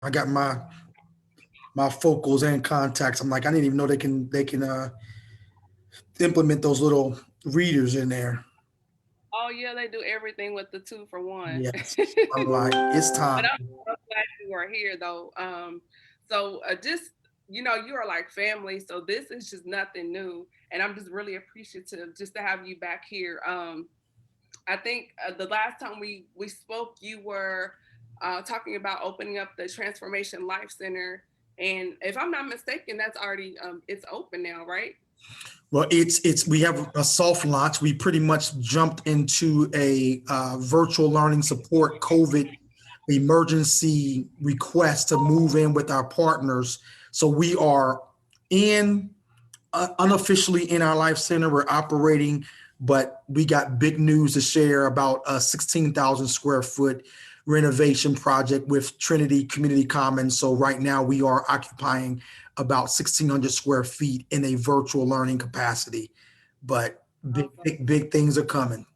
I got my focals and contacts. I'm like, I didn't even know they can implement those little readers in there. Oh yeah, they do everything with the 2 for 1. Yes. I'm like, it's But time. I'm so glad you are here though. So just you are like family, so this is just nothing new, and I'm just really appreciative just to have you back here. I think the last time we spoke, you were talking about opening up the Transformation Life Center, and if I'm not mistaken, that's already it's open now, right? Well, it's we have a soft launch. We pretty much jumped into a virtual learning support COVID emergency request to move in with our partners. So we are in unofficially in our life center. We're operating, but we got big news to share about a 16,000 square foot renovation project with Trinity Community Commons. So right now we are occupying about 1,600 square feet in a virtual learning capacity, but big things are coming.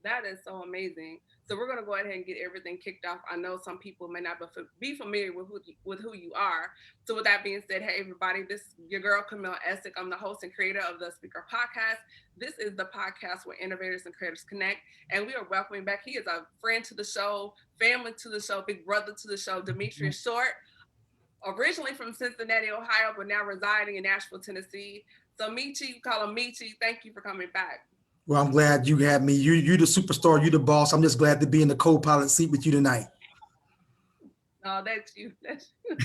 That is so amazing. So we're going to go ahead and get everything kicked off. I know some people may not be familiar with who you are. So with that being said, hey everybody, this is your girl Camille Essick. I'm the host and creator of the Speaker Podcast. This is the podcast where innovators and creators connect, and we are welcoming back. He is a friend to the show, family to the show, big brother to the show, Demetrius Short. Originally from Cincinnati, Ohio, but now residing in Nashville, Tennessee. So Michi, you call him Michi. Thank you for coming back. Well, I'm glad you had me. You the superstar. You the boss. I'm just glad to be in the co-pilot seat with you tonight. No, that's you. That's you.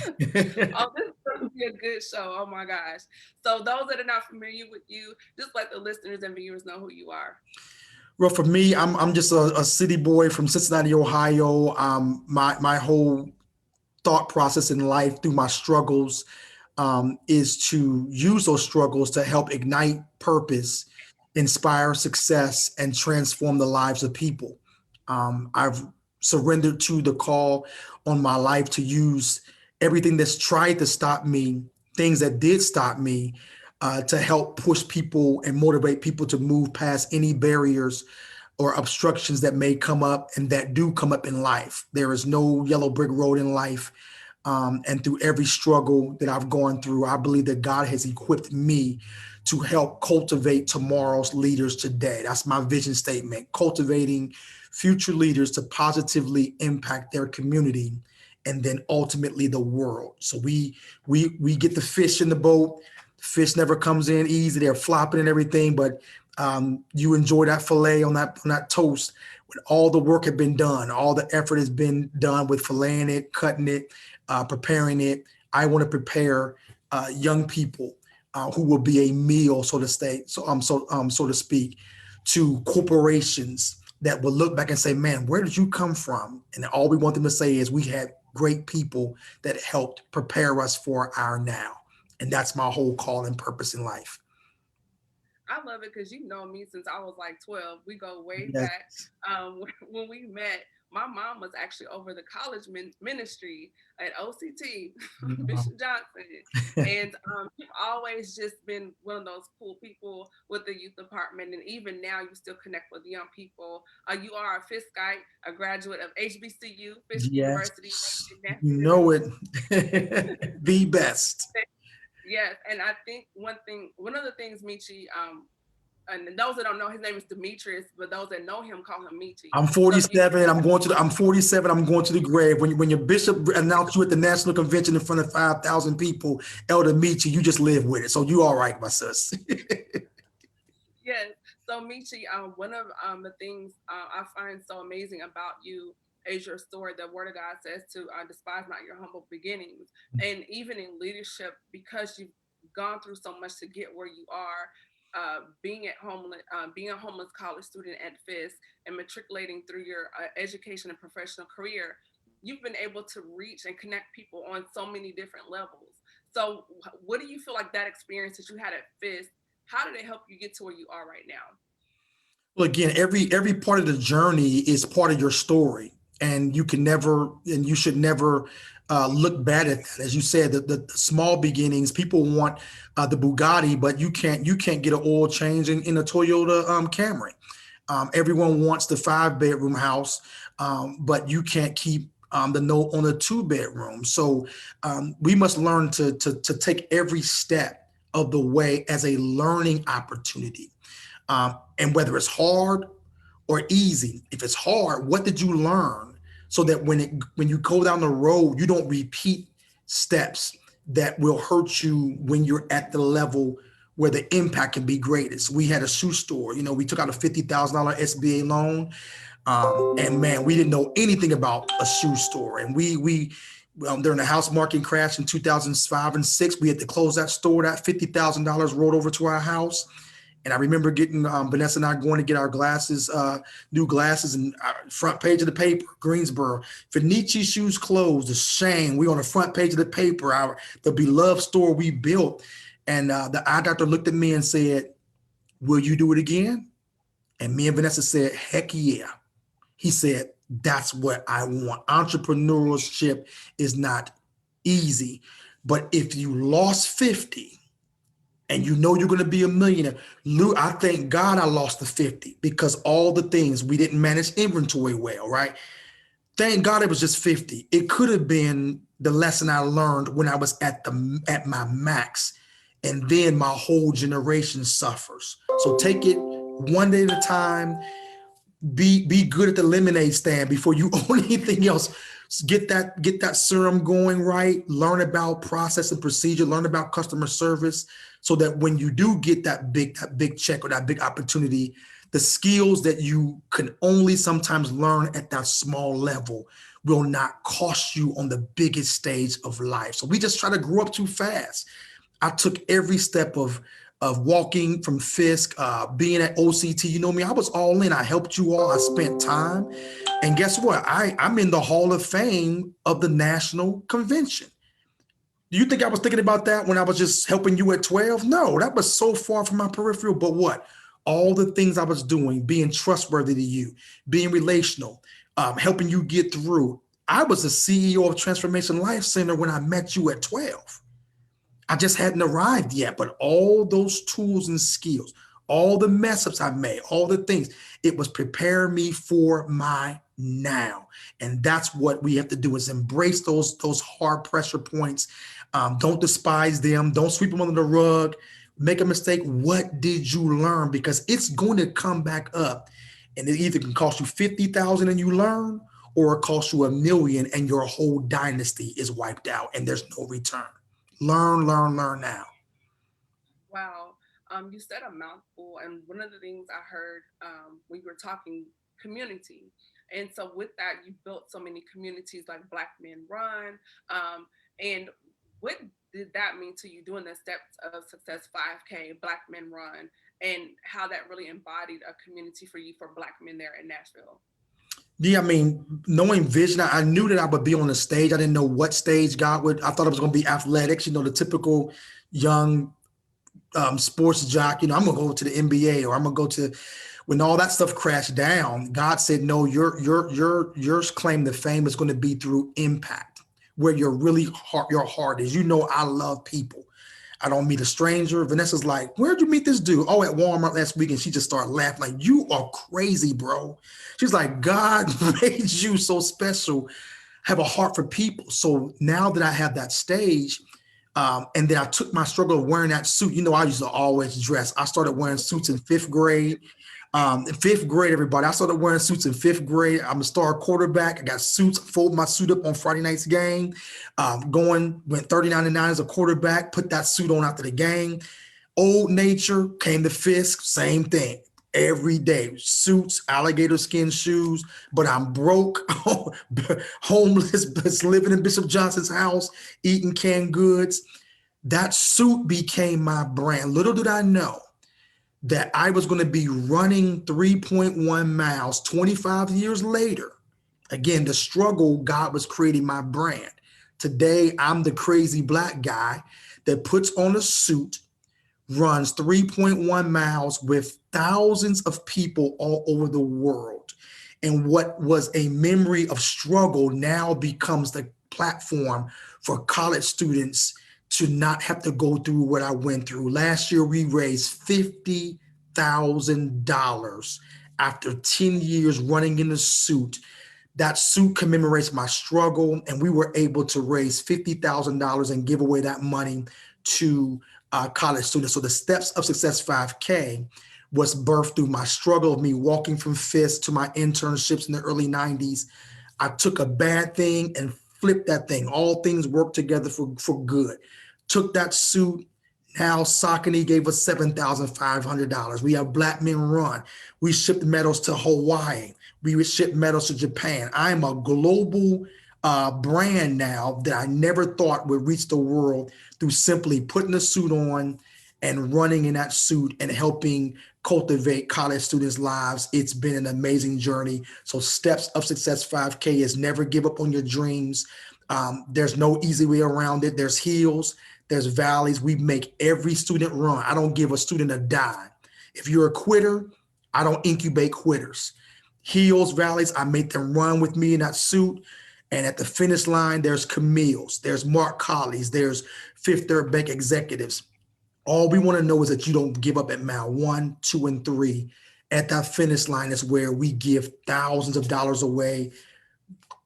Oh, this is going to be a good show. Oh my gosh. So those that are not familiar with you, just let the listeners and viewers know who you are. Well, for me, I'm just a city boy from Cincinnati, Ohio. My whole thought process in life through my struggles is to use those struggles to help ignite purpose, inspire success, and transform the lives of people. I've surrendered to the call on my life to use everything that's tried to stop me, things that did stop me, to help push people and motivate people to move past any barriers or obstructions that may come up and that do come up in life. There is no yellow brick road in life. And through every struggle that I've gone through, I believe that God has equipped me to help cultivate tomorrow's leaders today. That's my vision statement, cultivating future leaders to positively impact their community and then ultimately the world. So we get the fish in the boat. Fish never comes in easy. They're flopping and everything, but you enjoy that fillet on that toast when all the work had been done, all the effort has been done with filleting it, cutting it, preparing it. I want to prepare young people who will be a meal, so to say, so to speak, to corporations that will look back and say, "Man, where did you come from?" And all we want them to say is, "We had great people that helped prepare us for our now." And that's my whole call and purpose in life. I love it because you know me since I was like 12. We go way Yes. back. When we met, my mom was actually over the college ministry at OCT, Bishop Johnson. And you've always just been one of those cool people with the youth department. And even now, you still connect with young people. You are a Fiskite, a graduate of HBCU, Fisk Yes. University in You Nashville, know it. Tennessee. The best. Yes, and I think one of the things Michi, and those that don't know, his name is Demetrius, but those that know him call him Michi. I'm So if you, 47 and I'm 47. I'm going to the grave. When your bishop announced you at the national convention in front of 5,000 people, Elder Meet you just live with it. So you all right, my sis. yes, so Michi, one of the things I find so amazing about you is your story. The Word of God says to despise not your humble beginnings, and even in leadership, because you've gone through so much to get where you are. Being a homeless college student at Fisk and matriculating through your education and professional career, you've been able to reach and connect people on so many different levels. So, what do you feel like that experience that you had at Fisk? How did it help you get to where you are right now? Well, again, every part of the journey is part of your story, and you can never and you should never look bad at that. As you said, the small beginnings. People want the Bugatti, but you can't get an oil change in a Toyota Camry. Everyone wants the 5 bedroom house, but you can't keep the note on a 2-bedroom. So we must learn to take every step of the way as a learning opportunity. And whether it's hard or easy, if it's hard, what did you learn? So that when you go down the road, you don't repeat steps that will hurt you when you're at the level where the impact can be greatest. We had a shoe store, we took out a $50,000 SBA loan. And man, we didn't know anything about a shoe store. And we during the house market crash in 2005 and 6, we had to close that store. That $50,000 rolled over to our house. And I remember getting Vanessa and I going to get our glasses, new glasses, and front page of the paper, Greensboro, Fenici shoes closed, the shame. We on the front page of the paper, the beloved store we built. And the eye doctor looked at me and said, "Will you do it again?" And me and Vanessa said, "Heck yeah." He said, "That's what I want." Entrepreneurship is not easy, but if you lost 50 and you know you're going to be a millionaire, I thank God I lost the 50 because all the things we didn't manage inventory well, right? Thank God it was just 50. It could have been the lesson I learned when I was at my max, and then my whole generation suffers. So take it one day at a time. Be good at the lemonade stand before you own anything else. Get that serum going right. Learn about process and procedure. Learn about customer service, so that when you do get that big check or that big opportunity, the skills that you can only sometimes learn at that small level will not cost you on the biggest stage of life. So we just try to grow up too fast. I took every step of walking from Fisk, being at OCT. You know me, I was all in. I helped you all. I spent time. And guess what? I'm in the Hall of Fame of the National Convention. Do you think I was thinking about that when I was just helping you at 12? No, that was so far from my peripheral. But what? All the things I was doing, being trustworthy to you, being relational, helping you get through. I was the CEO of Transformation Life Center when I met you at 12. I just hadn't arrived yet, but all those tools and skills, all the mess ups I made, all the things, it was preparing me for my now. And that's what we have to do, is embrace those hard pressure points. Don't despise them. Don't sweep them under the rug. Make a mistake. What did you learn? Because it's going to come back up, and it either can cost you 50,000 and you learn, or it costs you $1 million and your whole dynasty is wiped out and there's no return. Learn now. Wow. You said a mouthful, and one of the things I heard when you were talking, community. And so with that, you built so many communities like Black Men Run. And what did that mean to you, doing the Steps of Success 5K, Black Men Run, and how that really embodied a community for you, for Black men there in Nashville? Yeah, I mean, knowing vision, I knew that I would be on the stage. I didn't know what stage God would. I thought it was going to be athletics, the typical young sports jock. I'm going to go to the NBA, or I'm going to go to. When all that stuff crashed down, God said, "No, your claim to fame is going to be through impact, where your heart is. I love people. I don't meet a stranger." Vanessa's like, "Where'd you meet this dude?" "Oh, at Walmart last week." And she just started laughing like, "You are crazy, bro." She's like, "God made you so special, have a heart for people." So now that I have that stage, and then I took my struggle of wearing that suit. I used to always dress. I started wearing suits in 5th grade. In 5th grade, everybody, I started wearing suits in 5th grade. I'm a star quarterback. I got suits, folded my suit up on Friday night's game, went 39-9 as a quarterback, put that suit on after the game. Old Nature, came to Fisk, same thing. Every day, suits, alligator skin shoes, but I'm broke, homeless, living in Bishop Johnson's house, eating canned goods. That suit became my brand. Little did I know that I was going to be running 3.1 miles 25 years later. Again, the struggle, God was creating my brand. Today, I'm the crazy Black guy that puts on a suit, runs 3.1 miles with thousands of people all over the world. And what was a memory of struggle now becomes the platform for college students to not have to go through what I went through. Last year, we raised $50,000 after 10 years running in a suit, That suit commemorates my struggle, and we were able to raise $50,000 and give away that money to college students. So the Steps of Success 5K was birthed through my struggle of me walking from FIST to my internships in the early 90s. I took a bad thing and flipped that thing. All things work together for good. Took that suit. Now Saucony gave us $7,500. We have Black Men Run. We shipped medals to Hawaii. We would ship medals to Japan. I am a global brand now that I never thought would reach the world through simply putting a suit on and running in that suit and helping cultivate college students' lives. It's been an amazing journey. So Steps of Success 5K is never give up on your dreams. There's no easy way around it. There's hills, there's valleys. We make every student run. I don't give a student a dime. If you're a quitter, I don't incubate quitters. Hills, valleys, I make them run with me in that suit. And at the finish line, there's Camille's, there's Mark Colley's, there's Fifth Third Bank executives. All we want to know is that you don't give up at mile 1, 2, and 3. At that finish line is where we give thousands of dollars away,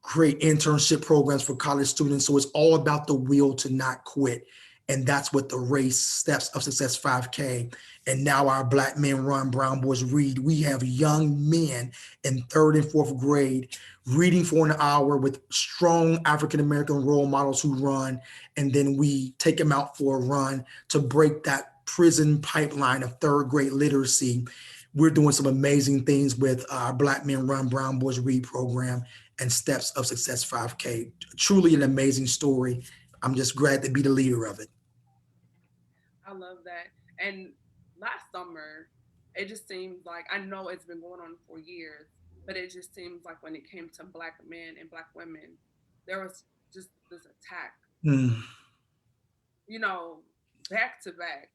create internship programs for college students. So it's all about the will to not quit. And that's what the race Steps of Success 5K. And now our Black Men Run, Brown Boys Read. We have young men in third and fourth grade reading for an hour with strong African-American role models who run. And then we take them out for a run to break that prison pipeline of third grade literacy. We're doing some amazing things with our Black Men Run, Brown Boys Read program and Steps of Success 5K. Truly an amazing story. I'm just glad to be the leader of it. I love that. And last summer, it just seems like, I know it's been going on for years, but it just seems like when it came to Black men and Black women, there was just this attack, Mm. you know, back to back.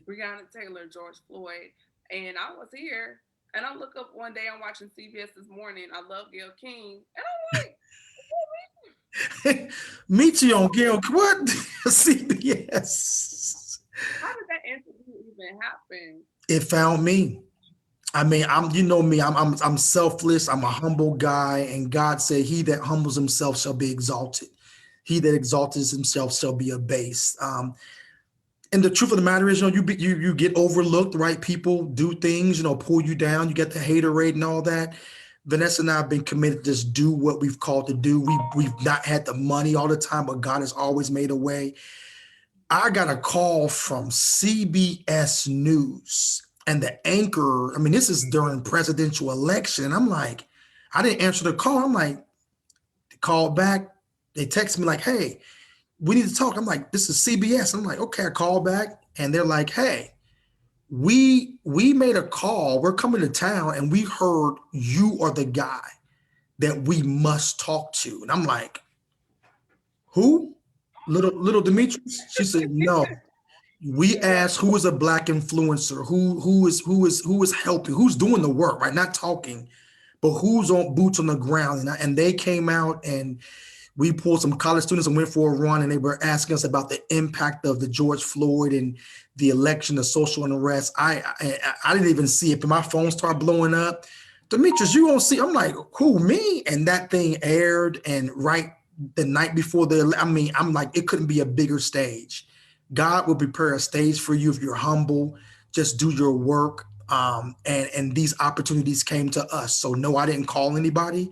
Breonna Taylor, George Floyd. And I was here, and I look up one day, I'm watching CBS This Morning. I love Gail King. And I'm like, Meet you on Gail. What? CBS. how did that interview even happen? It found me. I mean, you know me. I'm selfless. I'm a humble guy, and God said, "He that humbles himself shall be exalted. He that exalts himself shall be abased." And the truth of the matter is, you get overlooked, right? People do things, pull you down. You get the hater rate and all that. Vanessa and I have been committed to just do what we've called to do. We've not had the money all the time, but God has always made a way. I got a call from CBS News and the anchor. I mean, this is during presidential election. And I'm like, I didn't answer the call. I'm like, they called back. They text me like, hey, we need to talk. I'm like, this is CBS. I'm like, okay, I call back. And they're like, hey, we made a call. We're coming to town and we heard you are the guy that we must talk to. And I'm like, who? Little Demetrius? She said, no. We asked who is a Black influencer, who is helping, who's doing the work, right? Not talking, but who's on boots on the ground. And they came out and we pulled some college students and went for a run, and they were asking us about the impact of the George Floyd and the election, the social unrest. I didn't even see it, but my phone started blowing up. Demetrius, you won't see. I'm like, who, me? And that thing aired, and right the night before I'm like, it couldn't be a bigger stage. God will prepare a stage for you if you're humble. Just do your work. And these opportunities came to us. So no, I didn't call anybody.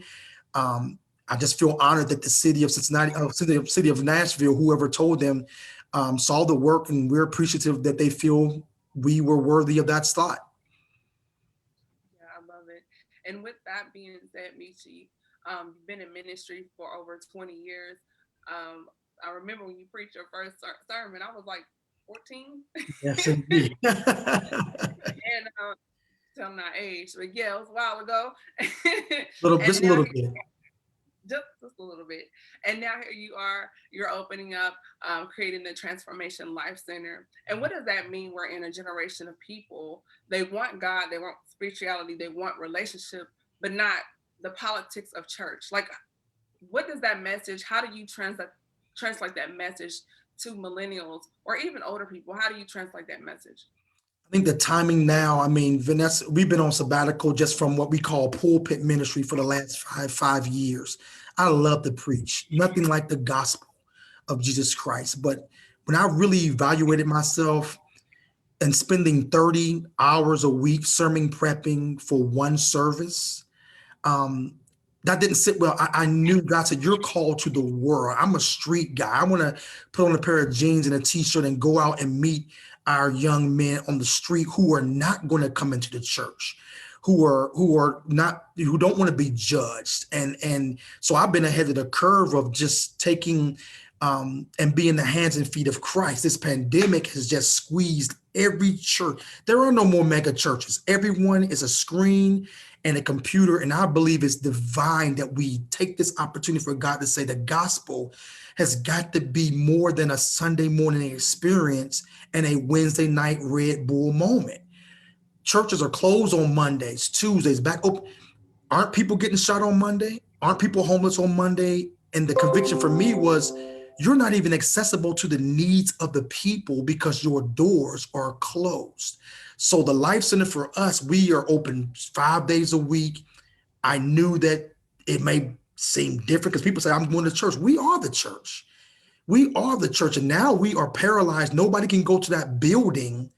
I just feel honored that the city of Cincinnati, city of Nashville, whoever told them, saw the work, and we're appreciative that they feel we were worthy of that slot. Yeah, I love it. And with that being said, Michi, you've been in ministry for over 20 years. Um, I remember when you preached your first sermon, I was like 14. Yes, indeed. And telling our age, but yeah, it was a while ago. And Just a now little bit. just a little bit. And now here you are, you're opening up, creating the Transformation Life Center. And what does that mean? We're in a generation of people, they want God, they want spirituality, they want relationship, but not the politics of church. Like, what does that message, how do you translate that message to millennials or even older people? How do you translate that message? I think the timing now, I mean, Vanessa, we've been on sabbatical just from what we call pulpit ministry for the last five years. I love to preach, nothing like the gospel of Jesus Christ. But when I really evaluated myself and spending 30 hours a week sermon prepping for one service, um, that didn't sit well. I knew God said, you're called to the world. I'm a street guy. I want to put on a pair of jeans and a t-shirt and go out and meet our young men on the street who are not going to come into the church, who don't want to be judged. And so I've been ahead of the curve of just taking and being the hands and feet of Christ. This pandemic has just squeezed every church. There are no more mega churches. Everyone is a screen and a computer. And I believe it's divine that we take this opportunity for God to say the gospel has got to be more than a Sunday morning experience and a Wednesday night Red Bull moment. Churches are closed on Mondays, Tuesdays, back open. Aren't people getting shot on Monday? Aren't people homeless on Monday? And the conviction for me was, you're not even accessible to the needs of the people because your doors are closed. So the Life Center for us, we are open 5 days a week. I knew that it may seem different because people say, I'm going to church. We are the church. We are the church. And now we are paralyzed. Nobody can go to that building,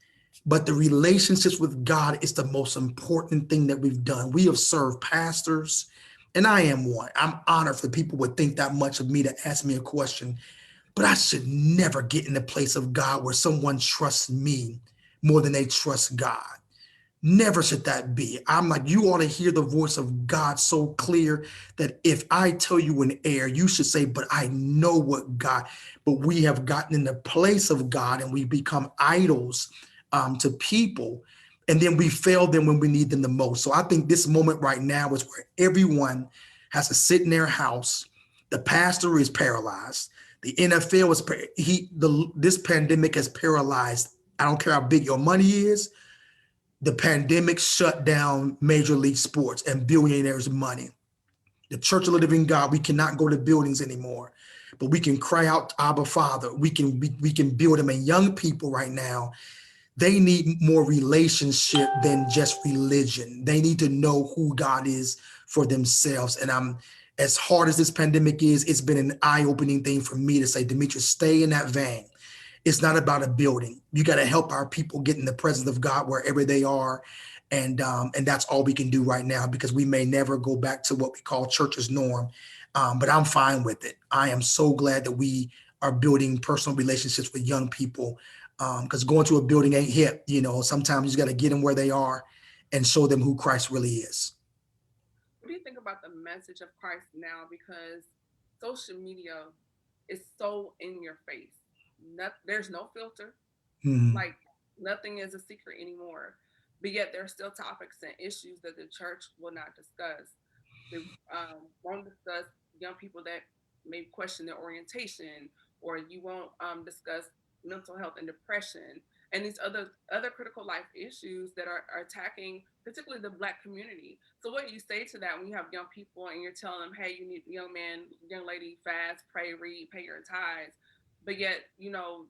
but the relationships with God is the most important thing that we've done. We have served pastors, and I am one. I'm honored for people would think that much of me to ask me a question, but I should never get in the place of God where someone trusts me more than they trust God. Never should that be. I'm like, you ought to hear the voice of God so clear that if I tell you an error, you should say, but I know what God, but we have gotten in the place of God and we become idols to people. And then we fail them when we need them the most. So I think this moment right now is where everyone has to sit in their house. The pastor is paralyzed. The NFL this pandemic has paralyzed. I don't care how big your money is. The pandemic shut down Major League Sports and billionaires' money. The Church of the Living God, we cannot go to buildings anymore, but we can cry out, Abba, Father. We can build them. And young people right now, they need more relationship than just religion. They need to know who God is for themselves. And as hard as this pandemic is, it's been an eye-opening thing for me to say, Demetrius, stay in that vein. It's not about a building. You got to help our people get in the presence of God wherever they are. And that's all we can do right now, because we may never go back to what we call church's norm. But I'm fine with it. I am so glad that we are building personal relationships with young people, because going to a building ain't hip. Sometimes you got to get them where they are and show them who Christ really is. What do you think about the message of Christ now? Because social media is so in your face. There's no filter. Mhm. Like, nothing is a secret anymore. But yet there's still topics and issues that the church will not discuss. They won't discuss young people that may question their orientation, or you won't discuss mental health and depression and these other critical life issues that are attacking particularly the Black community. So what you say to that when you have young people and you're telling them, hey, you need, young man, young lady, fast, pray, read, pay your tithes, but yet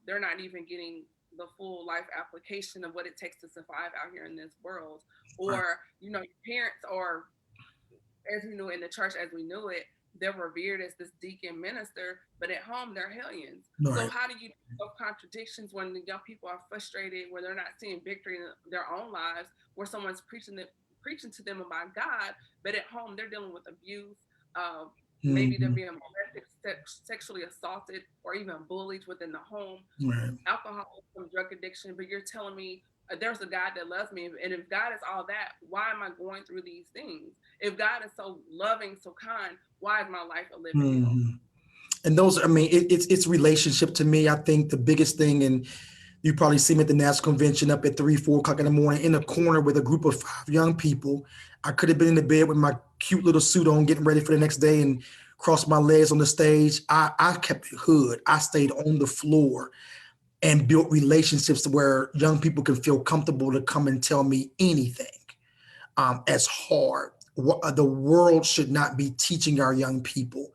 they're not even getting the full life application of what it takes to survive out here in this world. Right. Or your parents are, as we knew in the church as we knew it, they're revered as this deacon minister, but at home they're hellions. So Right. how do you know contradictions when the young people are frustrated, where they're not seeing victory in their own lives, where someone's preaching to them about God, but at home they're dealing with abuse, maybe they're Mhm. being molested, sexually assaulted, or even bullied within the home, Right. alcoholism, drug addiction, but you're telling me there's a God that loves me. And if God is all that, why am I going through these things? If God is so loving, so kind, why is my life a living hell? Mhm. And those, I mean, it's relationship to me. I think the biggest thing, and you probably see me at the national convention up at 3, 4 o'clock in the morning in a corner with a group of 5 young people. I could have been in the bed with my cute little suit on, getting ready for the next day, and crossed my legs on the stage. I kept it hood. I stayed on the floor and built relationships to where young people can feel comfortable to come and tell me anything. As hard. The world should not be teaching our young people.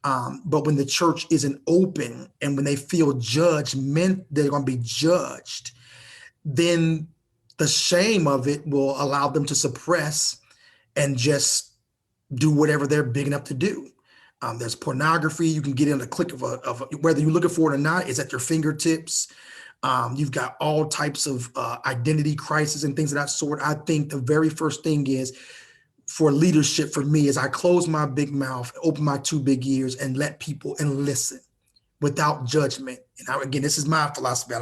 But when the church isn't open and when they feel they're going to be judged, then the shame of it will allow them to suppress and just do whatever they're big enough to do. There's pornography. You can get in a click whether you're looking for it or not, it's at your fingertips. You've got all types of identity crisis and things of that sort. I think the very first thing is for leadership for me is I close my big mouth, open my two big ears, and let people and listen without judgment. And again, this is my philosophy.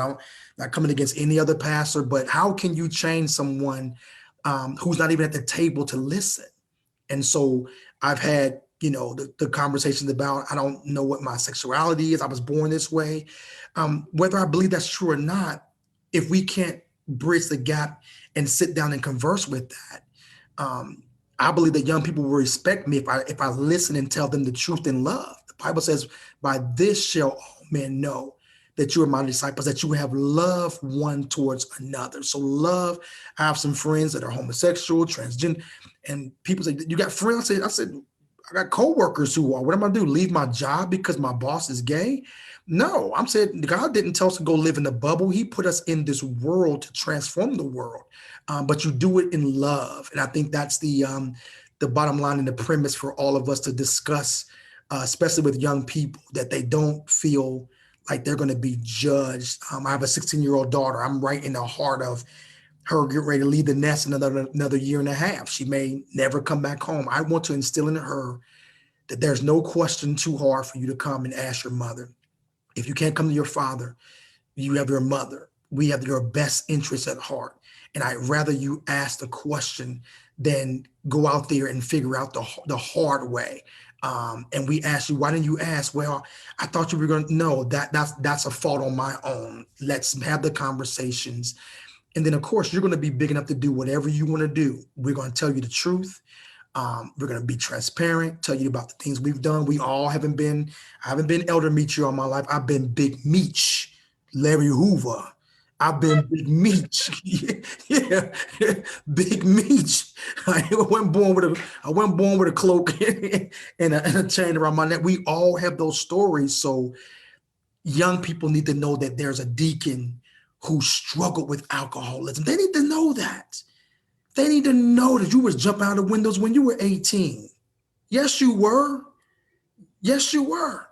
Not coming against any other pastor, but how can you change someone who's not even at the table to listen? And so I've had, the conversations about, I don't know what my sexuality is. I was born this way. Whether I believe that's true or not, if we can't bridge the gap and sit down and converse with that, I believe that young people will respect me if I listen and tell them the truth in love. The Bible says, by this shall all men know that you are my disciples, that you have love one towards another. So love, I have some friends that are homosexual, transgender, and people say, you got friends? I said, I got coworkers who are. What am I gonna do? Leave my job because my boss is gay? No, I'm saying God didn't tell us to go live in the bubble. He put us in this world to transform the world, but you do it in love, and I think that's the bottom line and the premise for all of us to discuss, especially with young people, that they don't feel like they're going to be judged. I have a 16-year-old daughter. I'm right in the heart of her getting ready to leave the nest another year and a half. She may never come back home. I want to instill in her that there's no question too hard for you to come and ask your mother. If you can't come to your father, you have your mother. We have your best interests at heart. And I'd rather you ask the question than go out there and figure out the hard way. And we ask you, why didn't you ask? Well, I thought you were going to know that's a fault on my own. Let's have the conversations. And then, of course, you're going to be big enough to do whatever you want to do. We're going to tell you the truth. We're going to be transparent, tell you about the things we've done. I haven't been Elder Meech all my life. I've been Big Meech, Larry Hoover. I've been Big Meech. Yeah, Big Meech. I wasn't born with a cloak and a chain around my neck. We all have those stories. So young people need to know that there's a deacon who struggled with alcoholism. They need to know that. They need to know that you was jumping out of windows when you were 18. Yes, you were. Yes, you were.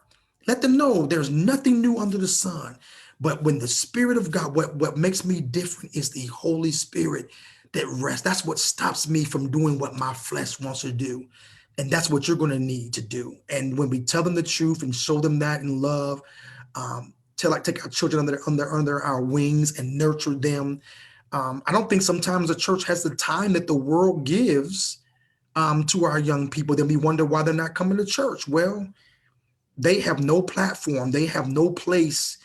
Let them know there's nothing new under the sun. But when the Spirit of God, what makes me different is the Holy Spirit that rests. That's what stops me from doing what my flesh wants to do. And that's what you're going to need to do. And when we tell them the truth and show them that in love, take our children under our wings and nurture them. I don't think sometimes the church has the time that the world gives to our young people. Then we wonder why they're not coming to church. Well, they have no platform. They have no place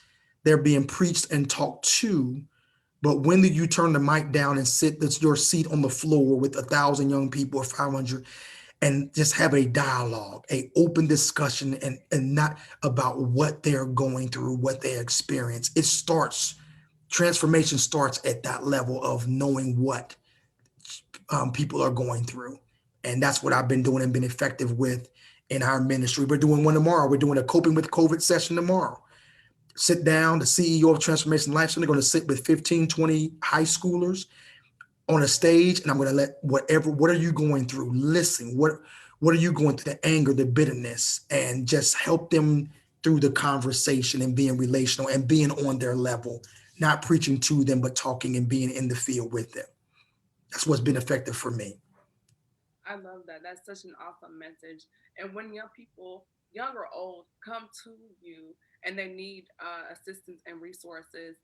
they're being preached and talked to. But when do you turn the mic down and sit your seat on the floor with 1,000 young people or 500 and just have a dialogue, a open discussion, and not about what they're going through, what they experience? Transformation starts at that level of knowing what people are going through. And that's what I've been doing and been effective with in our ministry. We're doing one tomorrow. We're doing a coping with COVID session tomorrow. Sit down, the CEO of Transformation Life Center, going to sit with 15, 20 high schoolers on a stage, and I'm going to let what are you going through? Listen, what are you going through? The anger, the bitterness, and just help them through the conversation and being relational and being on their level, not preaching to them, but talking and being in the field with them. That's what's been effective for me. I love that. That's such an awesome message. And when young people, young or old, come to you and they need assistance and resources,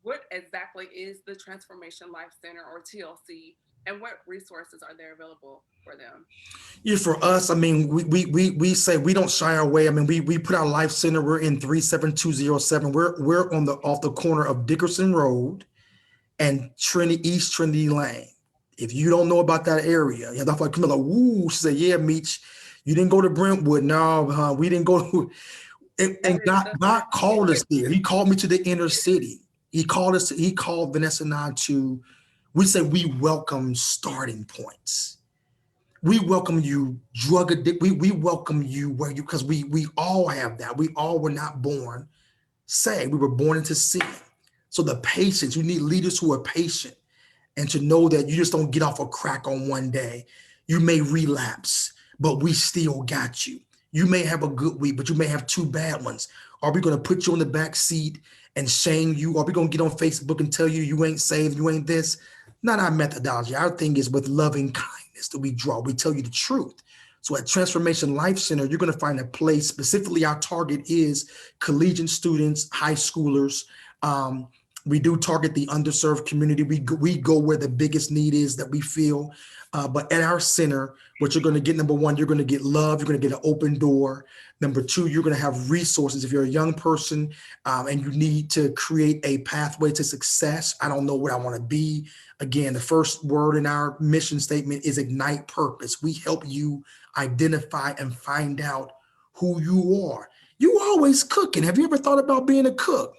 what exactly is the Transformation Life Center or TLC, and what resources are there available for them? Yeah, for us, I mean, we say we don't shy away. I mean, we put our life center. We're in 37207. We're off the corner of Dickerson Road and East Trinity Lane. If you don't know about that area, that's why come like, woo, she said, yeah, Meech, you didn't go to Brentwood. No, we didn't go to, and God called us there. He called me to the inner city. He called Vanessa and I to, we say we welcome starting points. We welcome you drug addict. We welcome you because we all have that. We all were not born saved. We were born into sin. So the patience, you need leaders who are patient and to know that you just don't get off a crack on one day. You may relapse, but we still got you. You may have a good week, but you may have 2 bad ones. Are we going to put you in the back seat and shame you? Are we going to get on Facebook and tell you you ain't saved, you ain't this? Not our methodology. Our thing is with loving kindness that we draw. We tell you the truth. So at Transformation Life Center, you're going to find a place. Specifically, our target is collegiate students, high schoolers. We do target the underserved community. We go where the biggest need is that we feel. But at our center, what you're going to get, number one, you're going to get love. You're going to get an open door. Number two, you're going to have resources. If you're a young person and you need to create a pathway to success, I don't know what I want to be. Again, the first word in our mission statement is ignite purpose. We help you identify and find out who you are. You always cooking. Have you ever thought about being a cook?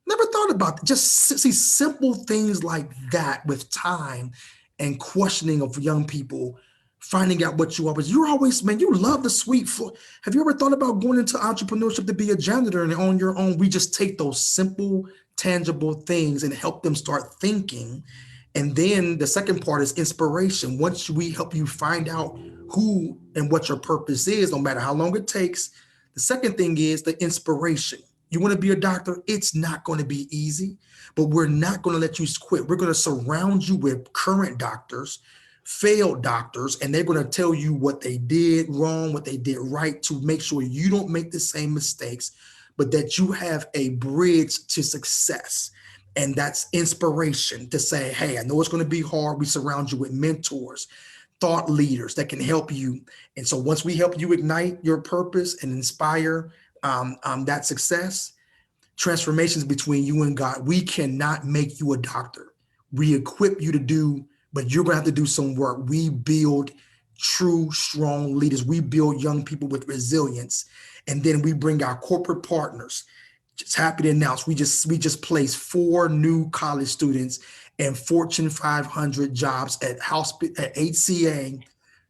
Never thought about it. Just see simple things like that with time and questioning of young people, finding out what you are. You're always, man, you love the sweet food. Have you ever thought about going into entrepreneurship to be a janitor and on your own? We just take those simple, tangible things and help them start thinking. And then the second part is inspiration. Once we help you find out who and what your purpose is, no matter how long it takes, the second thing is the inspiration. You want to be a doctor? It's not going to be easy, but we're not going to let you quit. We're going to surround you with current doctors, failed doctors, and they're going to tell you what they did wrong, what they did right, to make sure you don't make the same mistakes, but that you have a bridge to success. And that's inspiration to say, hey, I know it's going to be hard. We surround you with mentors, thought leaders that can help you. And so once we help you ignite your purpose and inspire that success, transformations between you and God. We cannot make you a doctor. We equip you to do, but you're going to have to do some work. We build true, strong leaders. We build young people with resilience. And then we bring our corporate partners. Just happy to announce we just placed 4 new college students in Fortune 500 jobs at HCA,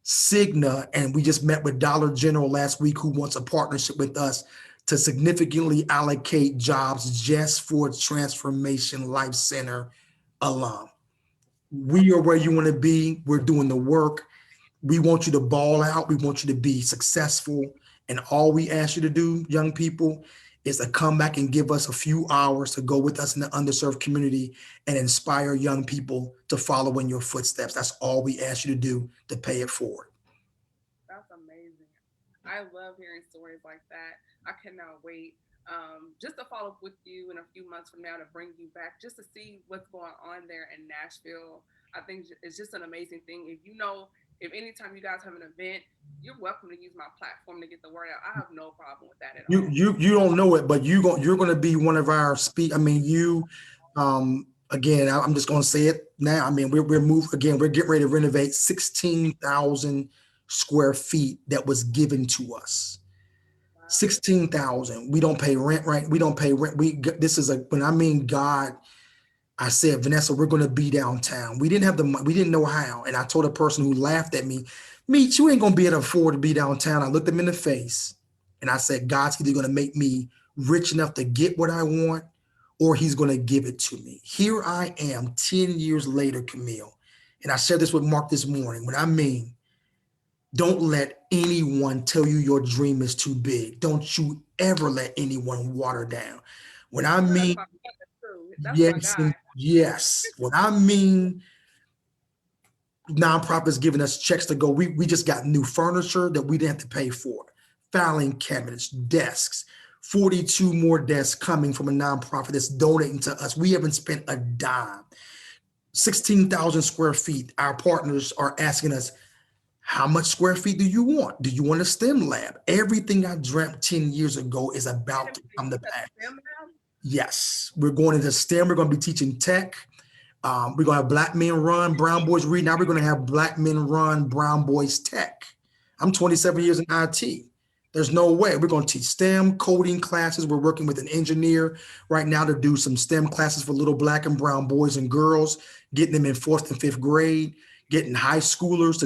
Cigna, and we just met with Dollar General last week, who wants a partnership with us to significantly allocate jobs just for Transformation Life Center alum. We are where you want to be. We're doing the work. We want you to ball out. We want you to be successful. And all we ask you to do, young people, is to come back and give us a few hours to go with us in the underserved community and inspire young people to follow in your footsteps. That's all we ask you to do to pay it forward. That's amazing. I love hearing stories like that. I cannot wait just to follow up with you in a few months from now to bring you back just to see what's going on there in Nashville. I think it's just an amazing thing. If anytime you guys have an event, you're welcome to use my platform to get the word out. I have no problem with that at all. You don't know it, but you're going to be one of our I mean, again, I'm just going to say it now. I mean, we're getting ready to renovate 16,000 square feet that was given to us. 16,000. We don't pay rent, right? We don't pay rent. When I mean God, I said, Vanessa, we're going to be downtown. We didn't have the money. We didn't know how. And I told a person who laughed at me, you ain't going to be able to afford to be downtown. I looked them in the face and I said, God's either going to make me rich enough to get what I want, or he's going to give it to me. Here I am 10 years later, Camille. And I shared this with Mark this morning. When I mean, don't let anyone tell you your dream is too big. Don't you ever let anyone water down. When I mean, yes. When I mean nonprofits giving us checks to go, we just got new furniture that we didn't have to pay for. Filing cabinets, desks, 42 more desks coming from a nonprofit that's donating to us. We haven't spent a dime. 16,000 square feet. Our partners are asking us, how much square feet do you want? Do you want a STEM lab? Everything I dreamt 10 years ago is about to come to pass. Yes, we're going into STEM. We're going to be teaching tech. We're going to have Black men run, brown boys read. Now we're going to have Black men run, brown boys tech. I'm 27 years in IT. There's no way. We're going to teach STEM coding classes. We're working with an engineer right now to do some STEM classes for little Black and brown boys and girls, getting them in 4th and 5th grade, getting high schoolers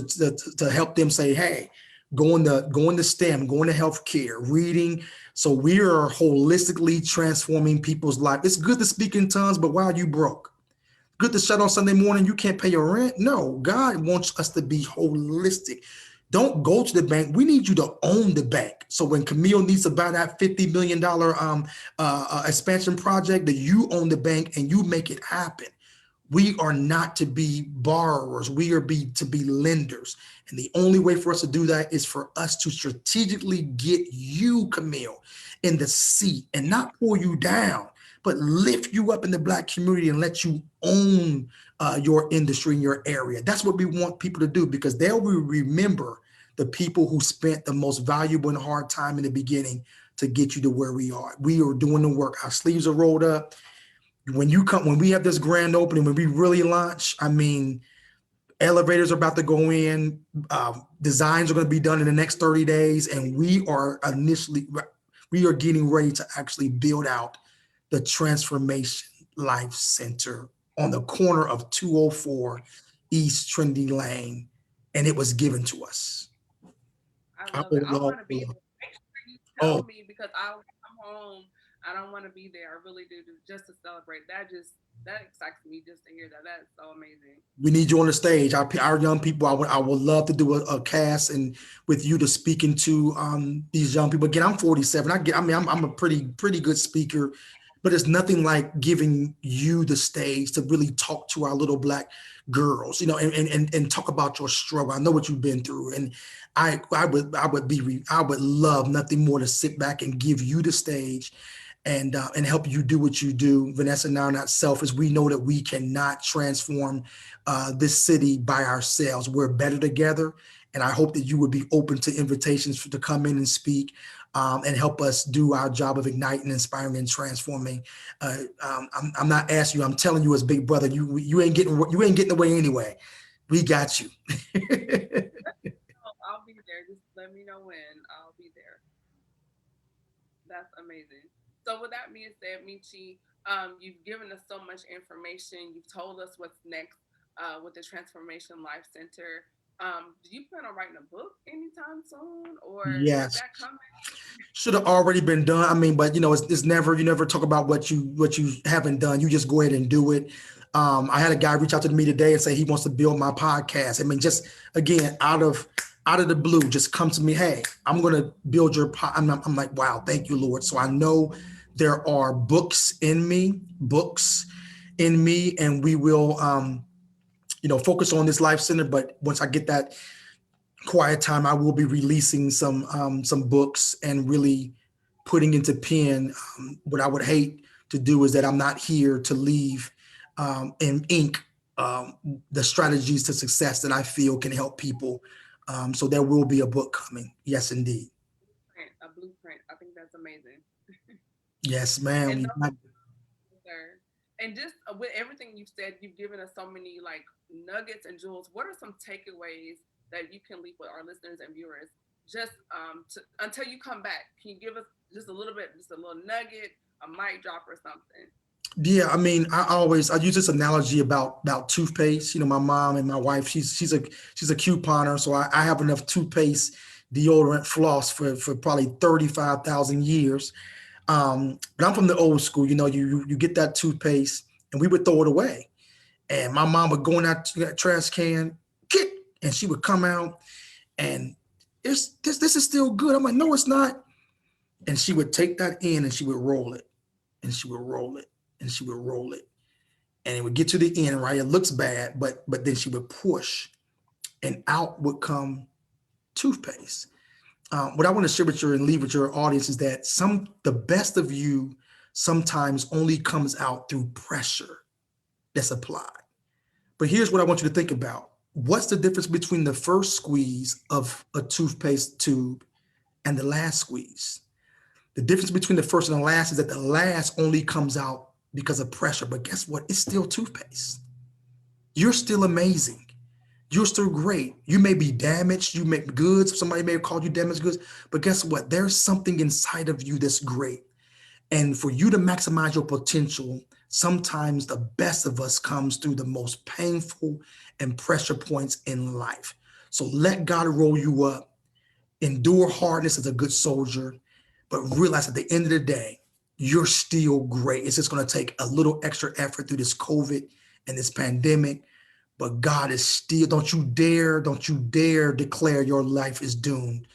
to help them say, hey, go into STEM, go into healthcare, reading. So we are holistically transforming people's life. It's good to speak in tongues, but why are you broke? Good to shut on Sunday morning, you can't pay your rent. No, God wants us to be holistic. Don't go to the bank. We need you to own the bank. So when Camille needs to buy that $50 million expansion project, that you own the bank and you make it happen. We are not to be borrowers. We are to be lenders. And the only way for us to do that is for us to strategically get you, Camille, in the seat and not pull you down, but lift you up in the Black community and let you own your industry in your area. That's what we want people to do, because they will remember the people who spent the most valuable and hard time in the beginning to get you to where we are. We are doing the work. Our sleeves are rolled up. When we have this grand opening, when we really launch, I mean, elevators are about to go in, designs are going to be done in the next 30 days, and we are getting ready to actually build out the Transformation Life Center on the corner of 204 East Trinity Lane, and it was given to us. I love it. I want to be there. Make sure you tell me, because I'll come home. I don't want to be there. I really do, just to celebrate. That excites me just to hear that. That's so amazing. We need you on the stage. Our young people, I would love to do a cast and with you to speak into these young people. Again, I'm 47. I'm a pretty good speaker, but it's nothing like giving you the stage to really talk to our little Black girls, and talk about your struggle. I know what you've been through, and I would love nothing more to sit back and give you the stage and help you do what you do. Vanessa and I are not selfish. We know that we cannot transform this city by ourselves. We're better together. And I hope that you would be open to invitations to come in and speak and help us do our job of igniting, inspiring, and transforming. I'm not asking you. I'm telling you, as big brother, you ain't getting away anyway. We got you. I'll be there. Just let me know when. I'll be there. That's amazing. So with that being said, Michi, you've given us so much information. You've told us what's next with the Transformation Life Center. Do you plan on writing a book anytime soon, or Yes. is that coming? Should have already been done. I mean, but it's never, you never talk about what you haven't done. You just go ahead and do it. I had a guy reach out to me today and say he wants to build my podcast. I mean, just again, out of the blue, just come to me. Hey, I'm going to build your podcast. I'm like, wow, thank you, Lord. So I know there are books in me, and we will, focus on this life center. But once I get that quiet time, I will be releasing some books and really putting into pen. What I would hate to do is that I'm not here to leave in ink the strategies to success that I feel can help people. So there will be a book coming. Yes, indeed. A blueprint. I think that's amazing. Yes, ma'am. And just with everything you've said, you've given us so many like nuggets and jewels. What are some takeaways that you can leave with our listeners and viewers just until you come back? Can you give us just a little nugget, a mic drop or something? Yeah, I mean, I use this analogy about toothpaste. My mom and my wife, she's a couponer, so I have enough toothpaste, deodorant, floss for probably 35,000 years. But I'm from the old school. You get that toothpaste, and we would throw it away. And my mom would go in that trash can, and she would come out, and this is still good. I'm like, no, it's not. And she would take that in, and she would roll it, and she would roll it, and she would roll it, and it would get to the end, right? It looks bad, but then she would push, and out would come toothpaste. What I want to share with you and leave with your audience is that the best of you sometimes only comes out through pressure that's applied. But here's what I want you to think about. What's the difference between the first squeeze of a toothpaste tube and the last squeeze? The difference between the first and the last is that the last only comes out because of pressure. But guess what? It's still toothpaste. You're still amazing. You're still great. You may be damaged. You make goods. Somebody may have called you damaged goods. But guess what? There's something inside of you that's great. And for you to maximize your potential, sometimes the best of us comes through the most painful and pressure points in life. So let God roll you up. Endure hardness as a good soldier, but realize at the end of the day, you're still great. It's just going to take a little extra effort through this COVID in this pandemic, but God is still, don't you dare declare your life is doomed.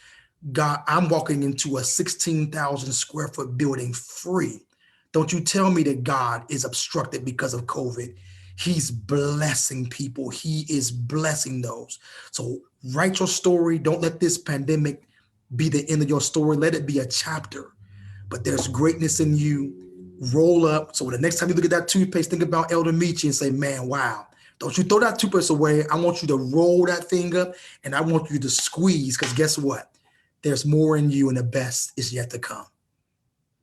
God, I'm walking into a 16,000 square foot building free. Don't you tell me that God is obstructed because of COVID. He's blessing people. He is blessing those. So write your story. Don't let this pandemic be the end of your story. Let it be a chapter. But there's greatness in you. Roll up. So the next time you look at that toothpaste, think about Elder Michi and say, man, wow. Don't you throw that toothpaste away. I want you to roll that thing up and I want you to squeeze, because guess what? There's more in you and the best is yet to come.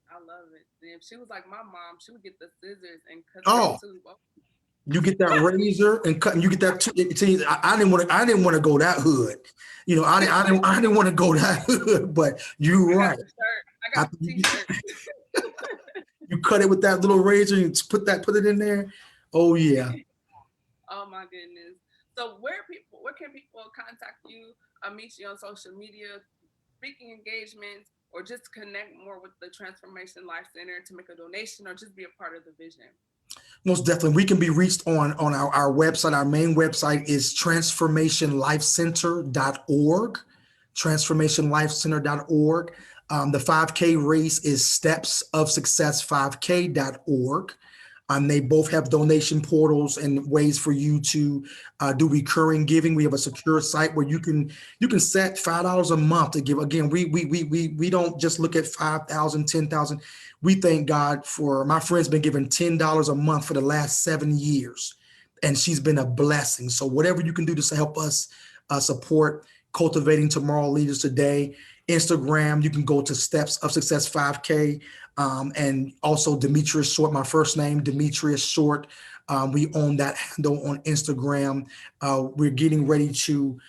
I love it. And she was like my mom. She would get the scissors and cut that Oh, tube off. you get that razor and cut, and you get that. See, I didn't want to. I didn't want to go that hood. I didn't want to go that hood. But you're I got right. the shirt. I got After the t-shirt. you cut it with that little razor, you put it in there. Oh yeah. Oh my goodness. So where can people contact you, meet you on social media, speaking engagements, or just connect more with the Transformation Life Center to make a donation or just be a part of the vision? Most definitely. We can be reached on our website. Our main website is transformationlifecenter.org. Transformationlifecenter.org. The 5K race is stepsofsuccess5k.org. They both have donation portals and ways for you to do recurring giving. We have a secure site where you can set $5 a month to give. Again, we don't just look at 5,000, 10,000. We thank God for my friend's been giving $10 a month for the last 7 years, and she's been a blessing. So whatever you can do to help us support cultivating tomorrow leaders today. Instagram, you can go to Steps of Success 5K. And also Demetrius Short, my first name, Demetrius Short. We own that handle on Instagram. We're getting ready to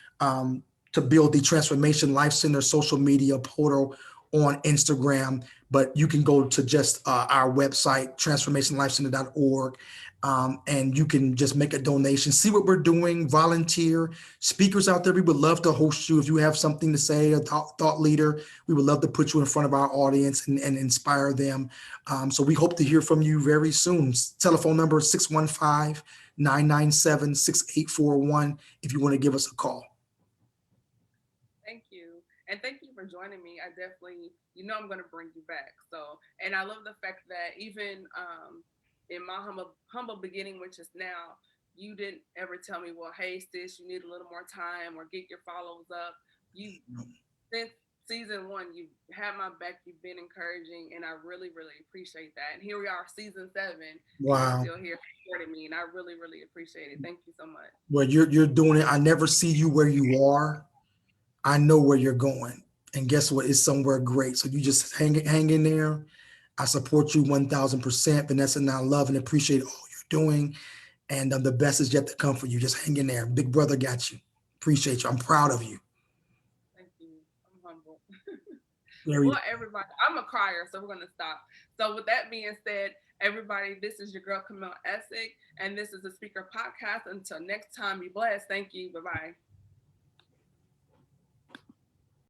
build the Transformation Life Center social media portal on Instagram, but you can go to just our website, transformationlifecenter.org, and you can just make a donation, see what we're doing, volunteer. Speakers out there, we would love to host you. If you have something to say, a thought leader, we would love to put you in front of our audience and inspire them. So we hope to hear from you very soon. Telephone number 615-997-6841 if you want to give us a call. Thank you. And thank you for joining me. I definitely, I'm going to bring you back. So, and I love the fact that even in my humble beginning, which is now, you didn't ever tell me, well, hey, sis, you need a little more time or get your follows up. You, since season 1, you had my back, you've been encouraging, and I really, really appreciate that. And here we are, season 7, Wow. and you're still here supporting me, and I really, really appreciate it. Thank you so much. Well, you're doing it. I never see you where you are. I know where you're going. And guess what? It's somewhere great. So you just hang in there. I support you 1,000%, Vanessa, and I love and appreciate all you're doing. And the best is yet to come for you. Just hang in there. Big brother got you. Appreciate you. I'm proud of you. Thank you. I'm humble. Very Well, everybody, I'm a crier, so we're going to stop. So with that being said, everybody, this is your girl, Camille Essick, and this is the Speaker Podcast. Until next time, be blessed. Thank you. Bye-bye.